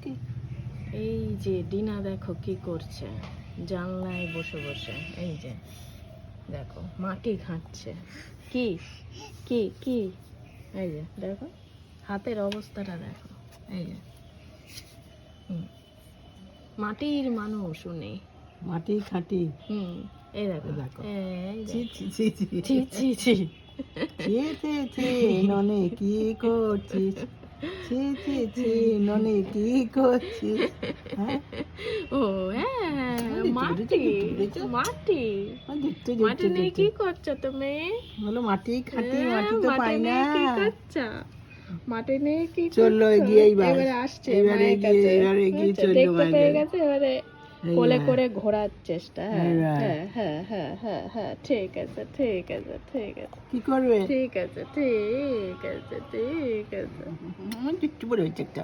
কি? এই যে ডিনা দেখো কি করছে, জানলায় বসে বসে। এই যে দেখো মাটি ঘাঁটছে। কি কি কি এই যে দেখো হাতের অবস্থাটা দেখো। এই যে মাটির মানুষ উনি। মাটি খাঁটি। এই দেখো দেখো। এই ছি দেখো। ছি ছি ছি ছি ছি ছি। ছি ছি ছি ননি কি করছিস? ছি ছি ছি ননি কি করছিস? হ্যাঁ ও হ্যাঁ, দেখছো, মাটি দেখছো? মাটি দেখছো মাটি দেখছো নিয়ে দেখছো কি করছো তুমি? বলো মাটি খাঁটি, হ্যাঁ, মাটি তো পাই না। নিয়ে কি করছো? মাটি নিয়ে কি চললো করছো? এগিয়ে এইবার। এবারে আসছে এবার মায়ের এগিয়ে, কাছে। এবার এগিয়ে বুঝছো? চললো দেখতে মায়ের পেয়ে কাছে। গেছে, এবারে কোলে এইবার, করে ঘোরার চেষ্টা। হ্যাঁ এইবার। হ্যাঁ হ্যাঁ হ্যাঁ হ্যাঁ হ্যাঁ, ঠিক আছে ঠিক আছে ঠিক আছে কি করবে? ঠিক আছে ঠিক আছে ঠিক আছে। একটু বড় হয়েছে একটা।